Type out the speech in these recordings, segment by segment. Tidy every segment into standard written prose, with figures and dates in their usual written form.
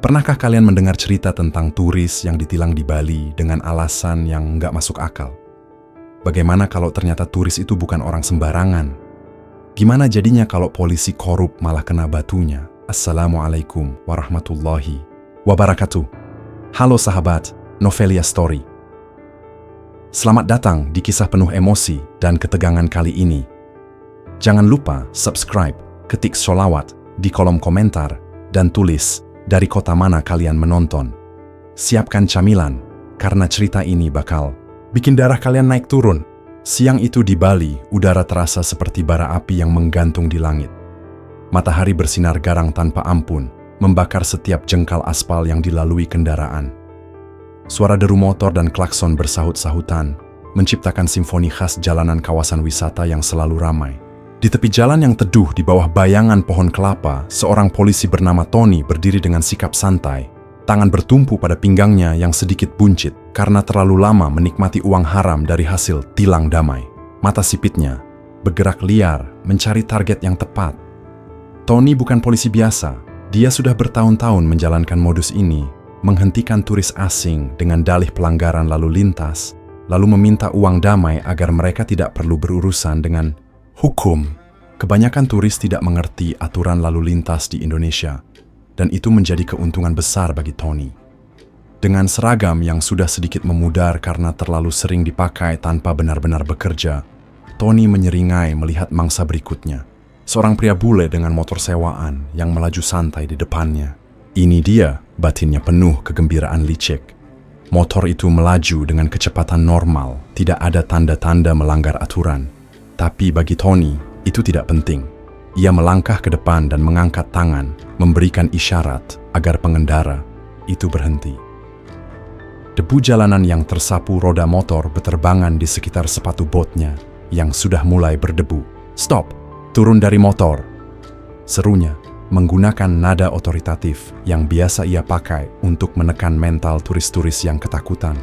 Pernahkah kalian mendengar cerita tentang turis yang ditilang di Bali dengan alasan yang nggak masuk akal? Bagaimana kalau ternyata turis itu bukan orang sembarangan? Gimana jadinya kalau polisi korup malah kena batunya? Assalamualaikum warahmatullahi wabarakatuh. Halo sahabat, Novelia Story. Selamat datang di kisah penuh emosi dan ketegangan kali ini. Jangan lupa subscribe, ketik sholawat di kolom komentar, dan tulis dari kota mana kalian menonton. Siapkan camilan, karena cerita ini bakal bikin darah kalian naik turun. Siang itu di Bali, udara terasa seperti bara api yang menggantung di langit. Matahari bersinar garang tanpa ampun, membakar setiap jengkal aspal yang dilalui kendaraan. Suara deru motor dan klakson bersahut-sahutan, menciptakan simfoni khas jalanan kawasan wisata yang selalu ramai. Di tepi jalan yang teduh di bawah bayangan pohon kelapa, seorang polisi bernama Tony berdiri dengan sikap santai, tangan bertumpu pada pinggangnya yang sedikit buncit karena terlalu lama menikmati uang haram dari hasil tilang damai. Mata sipitnya bergerak liar mencari target yang tepat. Tony bukan polisi biasa. Dia sudah bertahun-tahun menjalankan modus ini, menghentikan turis asing dengan dalih pelanggaran lalu lintas, lalu meminta uang damai agar mereka tidak perlu berurusan dengan hukum. Kebanyakan turis tidak mengerti aturan lalu lintas di Indonesia, dan itu menjadi keuntungan besar bagi Tony. Dengan seragam yang sudah sedikit memudar karena terlalu sering dipakai tanpa benar-benar bekerja, Tony menyeringai melihat mangsa berikutnya. Seorang pria bule dengan motor sewaan yang melaju santai di depannya. Ini dia, batinnya penuh kegembiraan licik. Motor itu melaju dengan kecepatan normal, tidak ada tanda-tanda melanggar aturan. Tapi bagi Tony, itu tidak penting. Ia melangkah ke depan dan mengangkat tangan, memberikan isyarat agar pengendara itu berhenti. Debu jalanan yang tersapu roda motor beterbangan di sekitar sepatu botnya yang sudah mulai berdebu. "Stop! Turun dari motor!" serunya, menggunakan nada otoritatif yang biasa ia pakai untuk menekan mental turis-turis yang ketakutan.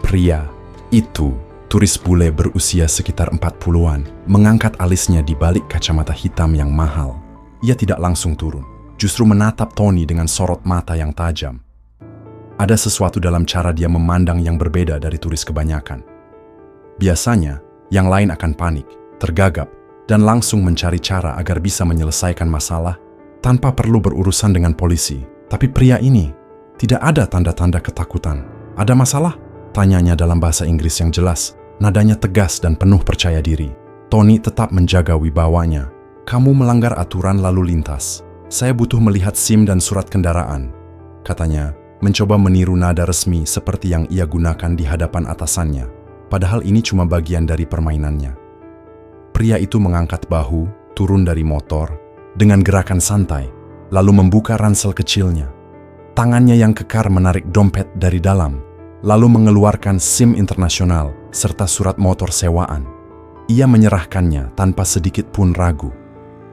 Pria itu, turis bule berusia sekitar 40-an, mengangkat alisnya di balik kacamata hitam yang mahal. Ia tidak langsung turun, justru menatap Tony dengan sorot mata yang tajam. Ada sesuatu dalam cara dia memandang yang berbeda dari turis kebanyakan. Biasanya, yang lain akan panik, tergagap, dan langsung mencari cara agar bisa menyelesaikan masalah tanpa perlu berurusan dengan polisi. Tapi pria ini tidak ada tanda-tanda ketakutan. "Ada masalah?" tanyanya dalam bahasa Inggris yang jelas, nadanya tegas dan penuh percaya diri. Tony tetap menjaga wibawanya. "Kamu melanggar aturan lalu lintas. Saya butuh melihat SIM dan surat kendaraan," katanya, mencoba meniru nada resmi seperti yang ia gunakan di hadapan atasannya. Padahal ini cuma bagian dari permainannya. Pria itu mengangkat bahu, turun dari motor, dengan gerakan santai, lalu membuka ransel kecilnya. Tangannya yang kekar menarik dompet dari dalam, lalu mengeluarkan SIM internasional serta surat motor sewaan. Ia menyerahkannya tanpa sedikit pun ragu.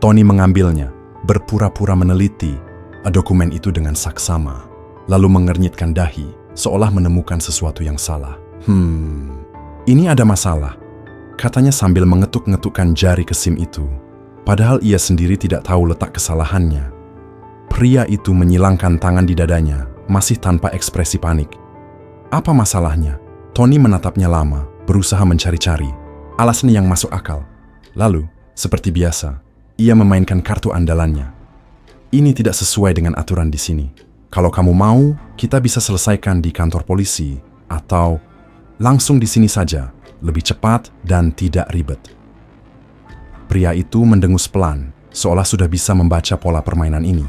Tony mengambilnya, berpura-pura meneliti dokumen itu dengan saksama, lalu mengernyitkan dahi, seolah menemukan sesuatu yang salah. Ini ada masalah," katanya sambil mengetuk-ngetukkan jari ke SIM itu. Padahal ia sendiri tidak tahu letak kesalahannya. Pria itu menyilangkan tangan di dadanya, masih tanpa ekspresi panik. "Apa masalahnya?" Tony menatapnya lama, berusaha mencari-cari alasan yang masuk akal. Lalu, seperti biasa, ia memainkan kartu andalannya. "Ini tidak sesuai dengan aturan di sini. Kalau kamu mau, kita bisa selesaikan di kantor polisi, atau langsung di sini saja. Lebih cepat dan tidak ribet." Pria itu mendengus pelan, seolah sudah bisa membaca pola permainan ini.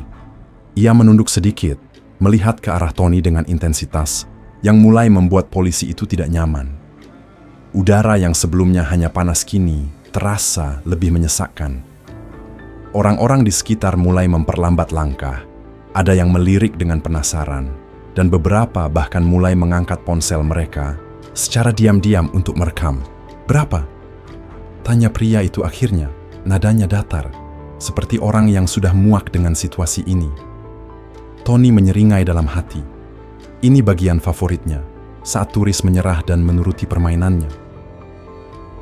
Ia menunduk sedikit, melihat ke arah Tony dengan intensitas yang mulai membuat polisi itu tidak nyaman. Udara yang sebelumnya hanya panas kini terasa lebih menyesakkan. Orang-orang di sekitar mulai memperlambat langkah. Ada yang melirik dengan penasaran, dan beberapa bahkan mulai mengangkat ponsel mereka secara diam-diam untuk merekam. "Berapa?" tanya pria itu akhirnya, nadanya datar, seperti orang yang sudah muak dengan situasi ini. Tony menyeringai dalam hati. Ini bagian favoritnya, saat turis menyerah dan menuruti permainannya.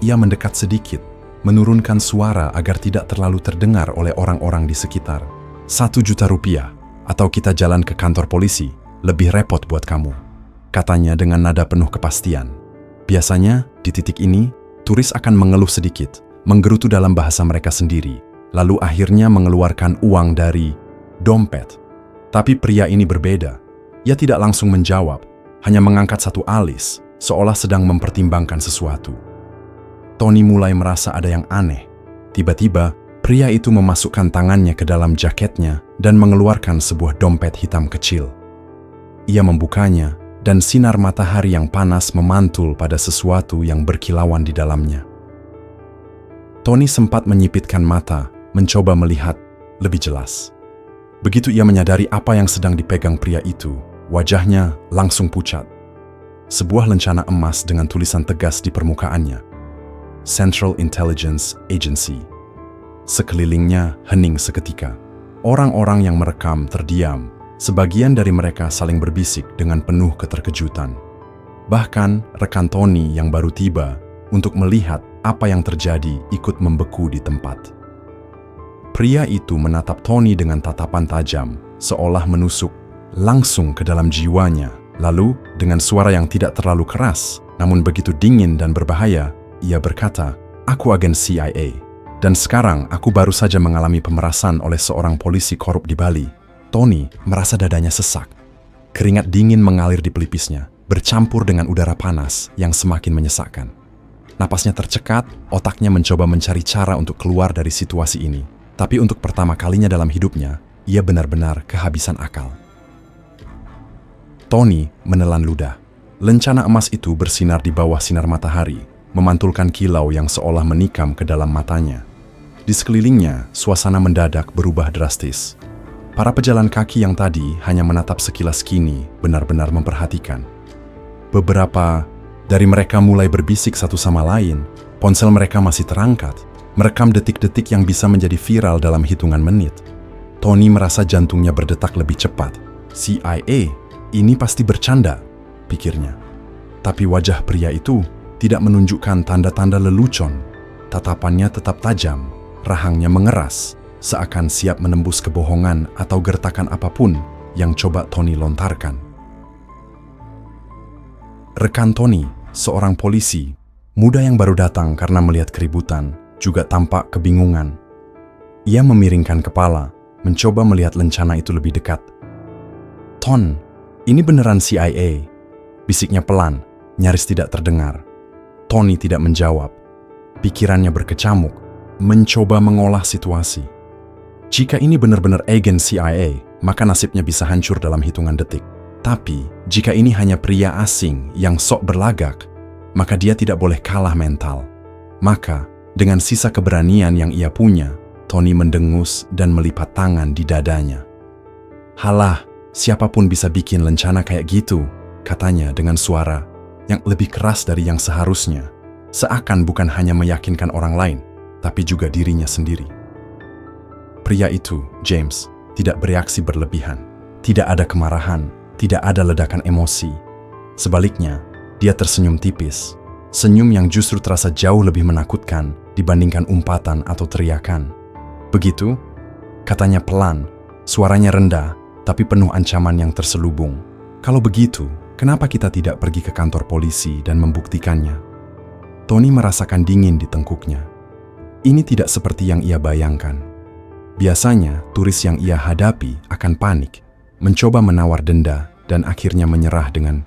Ia mendekat sedikit, menurunkan suara agar tidak terlalu terdengar oleh orang-orang di sekitar. 1 juta rupiah, Atau kita jalan ke kantor polisi, lebih repot buat kamu, katanya dengan nada penuh kepastian. Biasanya, di titik ini, turis akan mengeluh sedikit, menggerutu dalam bahasa mereka sendiri, lalu akhirnya mengeluarkan uang dari dompet. Tapi pria ini berbeda. Ia tidak langsung menjawab, hanya mengangkat satu alis, seolah sedang mempertimbangkan sesuatu. Tony mulai merasa ada yang aneh. Tiba-tiba, pria itu memasukkan tangannya ke dalam jaketnya dan mengeluarkan sebuah dompet hitam kecil. Ia membukanya, dan sinar matahari yang panas memantul pada sesuatu yang berkilauan di dalamnya. Tony sempat menyipitkan mata, mencoba melihat lebih jelas. Begitu ia menyadari apa yang sedang dipegang pria itu, wajahnya langsung pucat. Sebuah lencana emas dengan tulisan tegas di permukaannya. Central Intelligence Agency. Sekelilingnya hening seketika. Orang-orang yang merekam terdiam. Sebagian dari mereka saling berbisik dengan penuh keterkejutan. Bahkan rekan Tony yang baru tiba untuk melihat apa yang terjadi ikut membeku di tempat. Pria itu menatap Tony dengan tatapan tajam, seolah menusuk langsung ke dalam jiwanya. Lalu, dengan suara yang tidak terlalu keras, namun begitu dingin dan berbahaya, ia berkata, "Aku agen CIA, dan sekarang aku baru saja mengalami pemerasan oleh seorang polisi korup di Bali." Tony merasa dadanya sesak. Keringat dingin mengalir di pelipisnya, bercampur dengan udara panas yang semakin menyesakkan. Napasnya tercekat, otaknya mencoba mencari cara untuk keluar dari situasi ini. Tapi untuk pertama kalinya dalam hidupnya, ia benar-benar kehabisan akal. Tony menelan ludah. Lencana emas itu bersinar di bawah sinar matahari, memantulkan kilau yang seolah menikam ke dalam matanya. Di sekelilingnya, suasana mendadak berubah drastis. Para pejalan kaki yang tadi hanya menatap sekilas kini benar-benar memperhatikan. Beberapa dari mereka mulai berbisik satu sama lain. Ponsel mereka masih terangkat, merekam detik-detik yang bisa menjadi viral dalam hitungan menit. Tony merasa jantungnya berdetak lebih cepat. CIA, ini pasti bercanda, pikirnya. Tapi wajah pria itu tidak menunjukkan tanda-tanda lelucon. Tatapannya tetap tajam, rahangnya mengeras, seakan siap menembus kebohongan atau gertakan apapun yang coba Tony lontarkan. Rekan Tony, seorang polisi, muda yang baru datang karena melihat keributan, juga tampak kebingungan. Ia memiringkan kepala, mencoba melihat lencana itu lebih dekat. "Ton, ini beneran CIA?" bisiknya pelan, nyaris tidak terdengar. Tony tidak menjawab. Pikirannya berkecamuk, mencoba mengolah situasi. Jika ini benar-benar agen CIA, maka nasibnya bisa hancur dalam hitungan detik. Tapi, jika ini hanya pria asing yang sok berlagak, maka dia tidak boleh kalah mental. Maka, dengan sisa keberanian yang ia punya, Tony mendengus dan melipat tangan di dadanya. "Halah, siapapun bisa bikin lencana kayak gitu," katanya dengan suara yang lebih keras dari yang seharusnya, seakan bukan hanya meyakinkan orang lain, tapi juga dirinya sendiri. Pria itu, James, tidak bereaksi berlebihan. Tidak ada kemarahan, tidak ada ledakan emosi. Sebaliknya, dia tersenyum tipis. Senyum yang justru terasa jauh lebih menakutkan dibandingkan umpatan atau teriakan. "Begitu?" katanya pelan, suaranya rendah, tapi penuh ancaman yang terselubung. "Kalau begitu, kenapa kita tidak pergi ke kantor polisi dan membuktikannya?" Tony merasakan dingin di tengkuknya. Ini tidak seperti yang ia bayangkan. Biasanya, turis yang ia hadapi akan panik, mencoba menawar denda, dan akhirnya menyerah dengan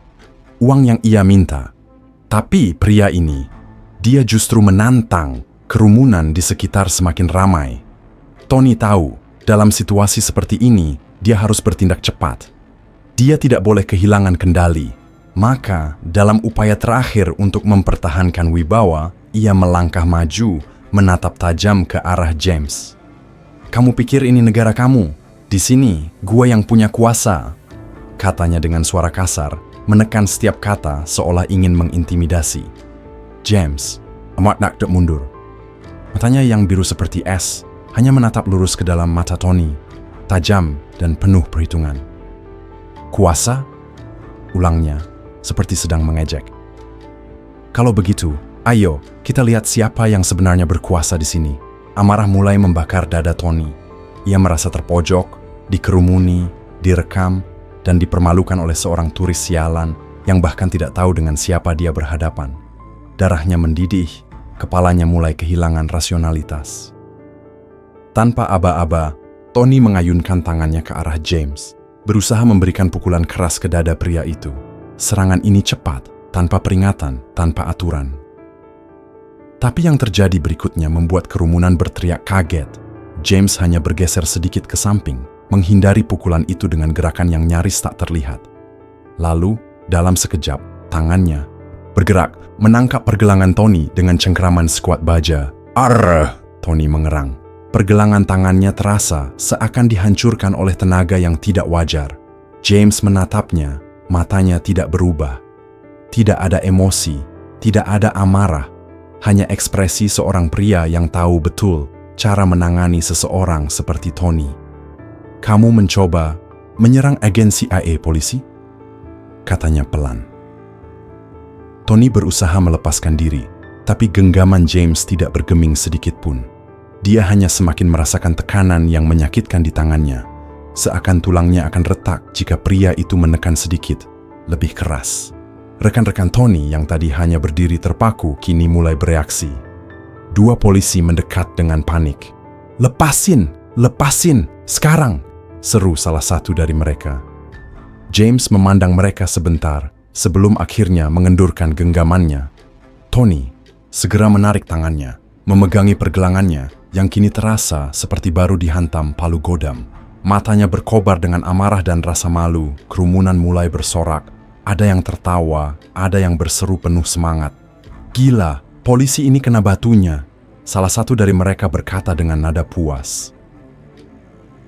uang yang ia minta. Tapi pria ini, dia justru menantang kerumunan di sekitar semakin ramai. Tony tahu, dalam situasi seperti ini, dia harus bertindak cepat. Dia tidak boleh kehilangan kendali. Maka, dalam upaya terakhir untuk mempertahankan wibawa, ia melangkah maju, menatap tajam ke arah James. "Kamu pikir ini negara kamu? Di sini, gua yang punya kuasa," katanya dengan suara kasar, menekan setiap kata seolah ingin mengintimidasi. James amat nakdek mundur. Matanya yang biru seperti es hanya menatap lurus ke dalam mata Tony, tajam dan penuh perhitungan. "Kuasa?" ulangnya, seperti sedang mengejek. "Kalau begitu, ayo kita lihat siapa yang sebenarnya berkuasa di sini." Amarah mulai membakar dada Tony. Ia merasa terpojok, dikerumuni, direkam, dan dipermalukan oleh seorang turis sialan yang bahkan tidak tahu dengan siapa dia berhadapan. Darahnya mendidih, kepalanya mulai kehilangan rasionalitas. Tanpa aba-aba, Tony mengayunkan tangannya ke arah James, berusaha memberikan pukulan keras ke dada pria itu. Serangan ini cepat, tanpa peringatan, tanpa aturan. Tapi yang terjadi berikutnya membuat kerumunan berteriak kaget. James hanya bergeser sedikit ke samping, menghindari pukulan itu dengan gerakan yang nyaris tak terlihat. Lalu, dalam sekejap, tangannya bergerak, menangkap pergelangan Tony dengan cengkraman sekuat baja. "Arr!" Tony mengerang. Pergelangan tangannya terasa seakan dihancurkan oleh tenaga yang tidak wajar. James menatapnya, matanya tidak berubah. Tidak ada emosi, tidak ada amarah, hanya ekspresi seorang pria yang tahu betul cara menangani seseorang seperti Tony. "Kamu mencoba menyerang agen CIA polisi?" katanya pelan. Tony berusaha melepaskan diri, tapi genggaman James tidak bergeming sedikit pun. Dia hanya semakin merasakan tekanan yang menyakitkan di tangannya, seakan tulangnya akan retak jika pria itu menekan sedikit, lebih keras. Rekan-rekan Tony yang tadi hanya berdiri terpaku kini mulai bereaksi. Dua polisi mendekat dengan panik. "Lepasin! Lepasin! Sekarang!" seru salah satu dari mereka. James memandang mereka sebentar sebelum akhirnya mengendurkan genggamannya. Tony segera menarik tangannya, memegangi pergelangannya yang kini terasa seperti baru dihantam palu godam. Matanya berkobar dengan amarah dan rasa malu. Kerumunan mulai bersorak. Ada yang tertawa, ada yang berseru penuh semangat. "Gila, polisi ini kena batunya," salah satu dari mereka berkata dengan nada puas.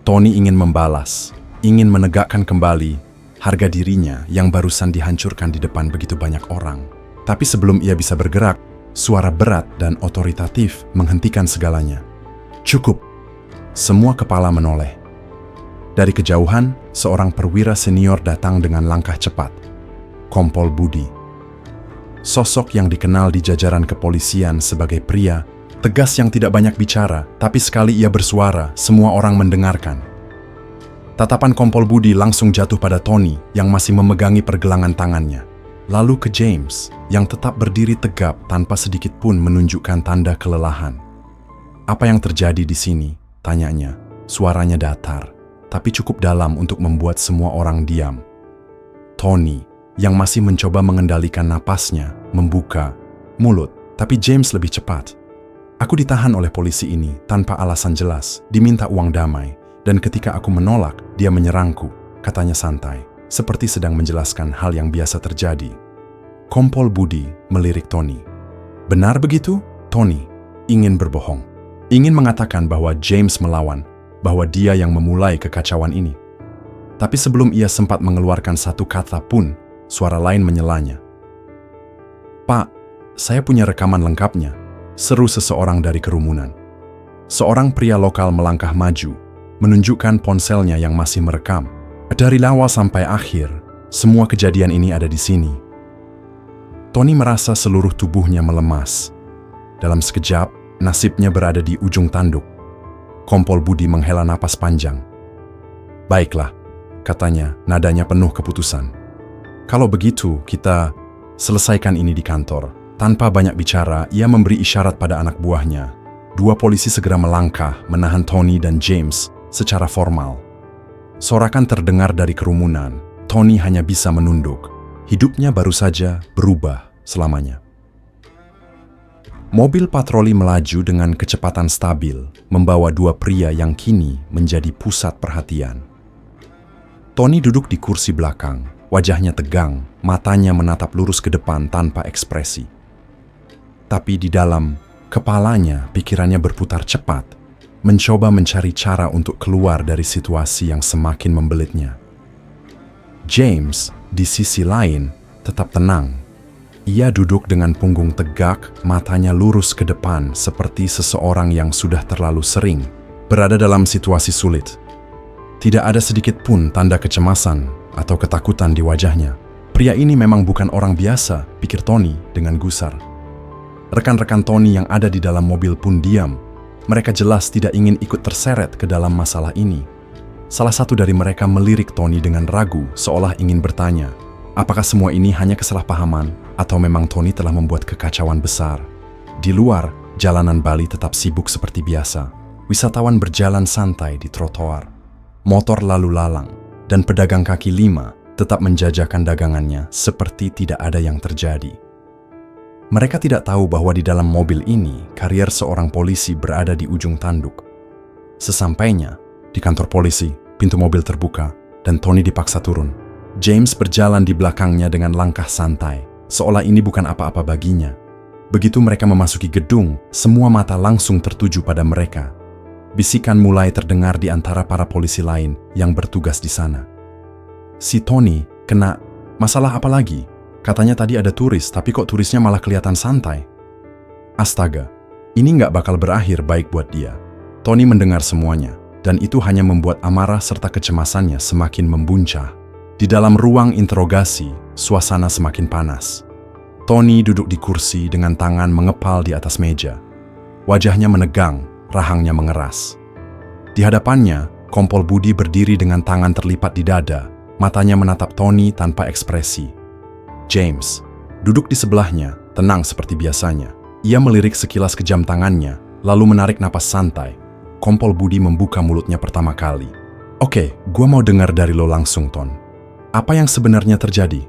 Tony ingin membalas, ingin menegakkan kembali harga dirinya yang barusan dihancurkan di depan begitu banyak orang. Tapi sebelum ia bisa bergerak, suara berat dan otoritatif menghentikan segalanya. "Cukup!" Semua kepala menoleh. Dari kejauhan, seorang perwira senior datang dengan langkah cepat. Kompol Budi. Sosok yang dikenal di jajaran kepolisian sebagai pria, tegas yang tidak banyak bicara, tapi sekali ia bersuara, semua orang mendengarkan. Tatapan Kompol Budi langsung jatuh pada Tony yang masih memegangi pergelangan tangannya. Lalu ke James yang tetap berdiri tegap tanpa sedikit pun menunjukkan tanda kelelahan. "Apa yang terjadi di sini?" tanyanya. Suaranya datar, tapi cukup dalam untuk membuat semua orang diam. Tony yang masih mencoba mengendalikan napasnya, membuka mulut, tapi James lebih cepat. "Aku ditahan oleh polisi ini tanpa alasan jelas, diminta uang damai, dan ketika aku menolak, dia menyerangku," katanya santai, seperti sedang menjelaskan hal yang biasa terjadi. Kompol Budi melirik Tony. "Benar begitu?" Tony ingin berbohong. Ingin mengatakan bahwa James melawan, bahwa dia yang memulai kekacauan ini. Tapi sebelum ia sempat mengeluarkan satu kata pun, suara lain menyelanya. "Pak, saya punya rekaman lengkapnya," seru seseorang dari kerumunan. Seorang pria lokal melangkah maju, menunjukkan ponselnya yang masih merekam. "Dari awal sampai akhir, semua kejadian ini ada di sini." Tony merasa seluruh tubuhnya melemas. Dalam sekejap, nasibnya berada di ujung tanduk. Kompol Budi menghela napas panjang. "Baiklah," katanya, nadanya penuh keputusan. "Kalau begitu, kita selesaikan ini di kantor." Tanpa banyak bicara, ia memberi isyarat pada anak buahnya. Dua polisi segera melangkah, menahan Tony dan James secara formal. Sorakan terdengar dari kerumunan. Tony hanya bisa menunduk. Hidupnya baru saja berubah selamanya. Mobil patroli melaju dengan kecepatan stabil, membawa dua pria yang kini menjadi pusat perhatian. Tony duduk di kursi belakang, wajahnya tegang, matanya menatap lurus ke depan tanpa ekspresi. Tapi di dalam kepalanya, pikirannya berputar cepat, mencoba mencari cara untuk keluar dari situasi yang semakin membelitnya. James, di sisi lain, tetap tenang. Ia duduk dengan punggung tegak, matanya lurus ke depan seperti seseorang yang sudah terlalu sering berada dalam situasi sulit. Tidak ada sedikit pun tanda kecemasan atau ketakutan di wajahnya. Pria ini memang bukan orang biasa, pikir Tony dengan gusar. Rekan-rekan Tony yang ada di dalam mobil pun diam. Mereka jelas tidak ingin ikut terseret ke dalam masalah ini. Salah satu dari mereka melirik Tony dengan ragu, seolah ingin bertanya, apakah semua ini hanya kesalahpahaman atau memang Tony telah membuat kekacauan besar. Di luar, jalanan Bali tetap sibuk seperti biasa. Wisatawan berjalan santai di trotoar. Motor lalu lalang, dan pedagang kaki lima tetap menjajakan dagangannya seperti tidak ada yang terjadi. Mereka tidak tahu bahwa di dalam mobil ini, karier seorang polisi berada di ujung tanduk. Sesampainya di kantor polisi, pintu mobil terbuka, dan Tony dipaksa turun. James berjalan di belakangnya dengan langkah santai, seolah ini bukan apa-apa baginya. Begitu mereka memasuki gedung, semua mata langsung tertuju pada mereka. Bisikan mulai terdengar di antara para polisi lain yang bertugas di sana. Si Tony kena masalah apa lagi? Katanya tadi ada turis, tapi kok turisnya malah kelihatan santai? Astaga, ini nggak bakal berakhir baik buat dia. Tony mendengar semuanya, dan itu hanya membuat amarah serta kecemasannya semakin membuncah. Di dalam ruang interogasi, suasana semakin panas. Tony duduk di kursi dengan tangan mengepal di atas meja. Wajahnya menegang, rahangnya mengeras. Di hadapannya, Kompol Budi berdiri dengan tangan terlipat di dada, matanya menatap Tony tanpa ekspresi. James duduk di sebelahnya, tenang seperti biasanya. Ia melirik sekilas ke jam tangannya, lalu menarik napas santai. Kompol Budi membuka mulutnya pertama kali. Oke, gua mau dengar dari lo langsung, Ton. Apa yang sebenarnya terjadi?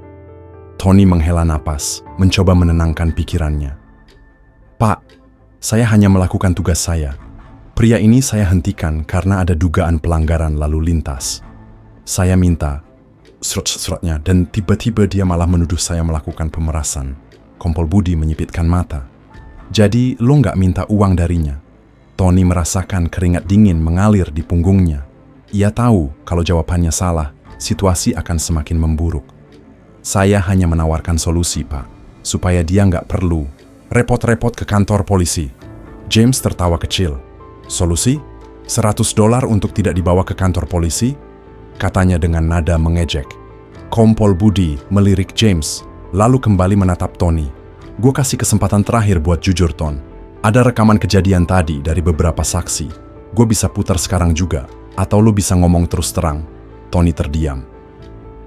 Tony menghela napas, mencoba menenangkan pikirannya. Pak, saya hanya melakukan tugas saya. Pria ini saya hentikan karena ada dugaan pelanggaran lalu lintas. Saya minta surat-suratnya dan tiba-tiba dia malah menuduh saya melakukan pemerasan. Kompol Budi menyipitkan mata. Jadi lo nggak minta uang darinya? Tony merasakan keringat dingin mengalir di punggungnya. Ia tahu kalau jawabannya salah, situasi akan semakin memburuk. Saya hanya menawarkan solusi, Pak, supaya dia nggak perlu repot-repot ke kantor polisi. James tertawa kecil. Solusi? $100 untuk tidak dibawa ke kantor polisi? Katanya dengan nada mengejek. Kompol Budi melirik James, lalu kembali menatap Tony. Gue kasih kesempatan terakhir buat jujur, Ton. Ada rekaman kejadian tadi dari beberapa saksi. Gue bisa putar sekarang juga, atau lo bisa ngomong terus terang. Tony terdiam.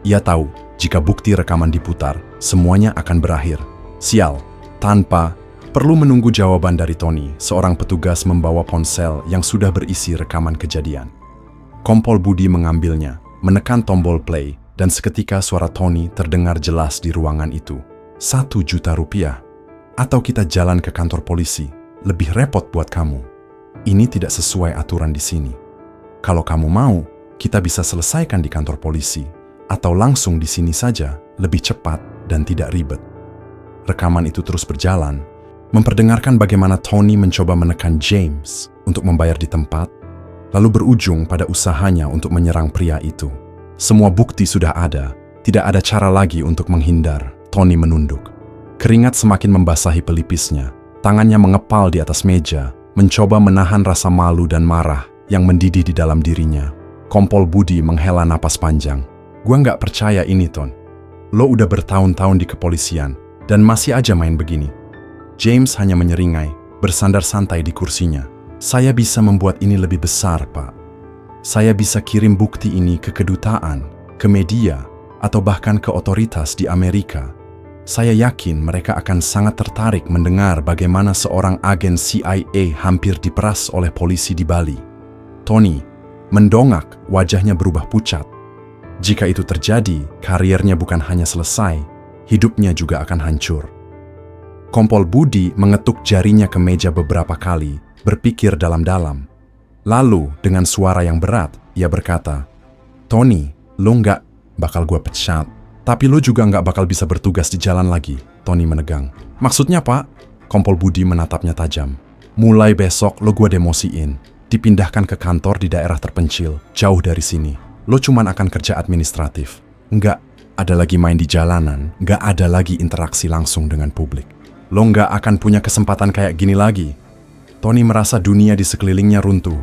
Ia tahu, jika bukti rekaman diputar, semuanya akan berakhir. Sial, tanpa perlu menunggu jawaban dari Tony, seorang petugas membawa ponsel yang sudah berisi rekaman kejadian. Kompol Budi mengambilnya, menekan tombol play, dan seketika suara Tony terdengar jelas di ruangan itu. $1 juta. Atau kita jalan ke kantor polisi. Lebih repot buat kamu. Ini tidak sesuai aturan di sini. Kalau kamu mau, kita bisa selesaikan di kantor polisi, atau langsung di sini saja, lebih cepat dan tidak ribet. Rekaman itu terus berjalan, memperdengarkan bagaimana Tony mencoba menekan James untuk membayar di tempat, lalu berujung pada usahanya untuk menyerang pria itu. Semua bukti sudah ada, tidak ada cara lagi untuk menghindar. Tony menunduk. Keringat semakin membasahi pelipisnya. Tangannya mengepal di atas meja, mencoba menahan rasa malu dan marah yang mendidih di dalam dirinya. Kompol Budi menghela napas panjang. Gua nggak percaya ini, Ton. Lo udah bertahun-tahun di kepolisian, dan masih aja main begini. James hanya menyeringai, bersandar santai di kursinya. Saya bisa membuat ini lebih besar, Pak. Saya bisa kirim bukti ini ke kedutaan, ke media, atau bahkan ke otoritas di Amerika. Saya yakin mereka akan sangat tertarik mendengar bagaimana seorang agen CIA hampir diperas oleh polisi di Bali. Tony mendongak, wajahnya berubah pucat. Jika itu terjadi, karirnya bukan hanya selesai, hidupnya juga akan hancur. Kompol Budi mengetuk jarinya ke meja beberapa kali, berpikir dalam-dalam. Lalu, dengan suara yang berat, ia berkata, Tony, lo nggak bakal gue pecat. Tapi lo juga nggak bakal bisa bertugas di jalan lagi. Tony menegang. Maksudnya, Pak? Kompol Budi menatapnya tajam. Mulai besok lo gue demosiin. Dipindahkan ke kantor di daerah terpencil, jauh dari sini. Lo cuman akan kerja administratif. Nggak ada lagi main di jalanan, nggak ada lagi interaksi langsung dengan publik. Lo nggak akan punya kesempatan kayak gini lagi. Tony merasa dunia di sekelilingnya runtuh.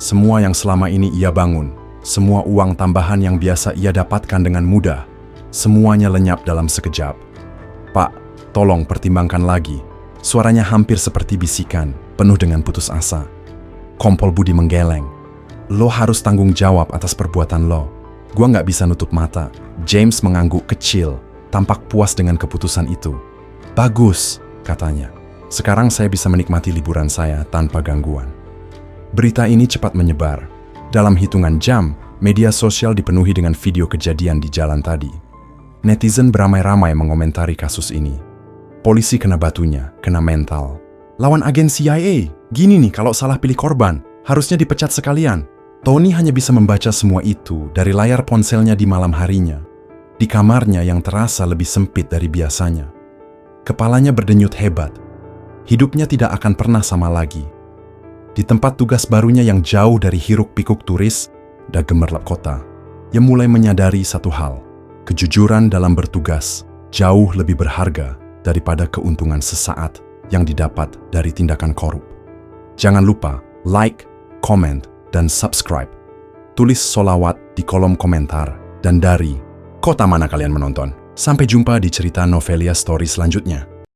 Semua yang selama ini ia bangun, semua uang tambahan yang biasa ia dapatkan dengan mudah, semuanya lenyap dalam sekejap. Pak, tolong pertimbangkan lagi. Suaranya hampir seperti bisikan, penuh dengan putus asa. Kompol Budi menggeleng. Lo harus tanggung jawab atas perbuatan lo. Gua nggak bisa nutup mata. James mengangguk kecil, tampak puas dengan keputusan itu. Bagus, katanya. Sekarang saya bisa menikmati liburan saya tanpa gangguan. Berita ini cepat menyebar. Dalam hitungan jam, media sosial dipenuhi dengan video kejadian di jalan tadi. Netizen beramai-ramai mengomentari kasus ini. Polisi kena batunya, kena mental. Lawan agen CIA, gini nih kalau salah pilih korban, harusnya dipecat sekalian. Tony hanya bisa membaca semua itu dari layar ponselnya di malam harinya. Di kamarnya yang terasa lebih sempit dari biasanya. Kepalanya berdenyut hebat. Hidupnya tidak akan pernah sama lagi. Di tempat tugas barunya yang jauh dari hiruk-pikuk turis dan gemerlap kota, ia mulai menyadari satu hal. Kejujuran dalam bertugas jauh lebih berharga daripada keuntungan sesaat yang didapat dari tindakan korup. Jangan lupa like, comment, dan subscribe. Tulis solawat di kolom komentar dan dari kota mana kalian menonton. Sampai jumpa di cerita Novelia Story selanjutnya.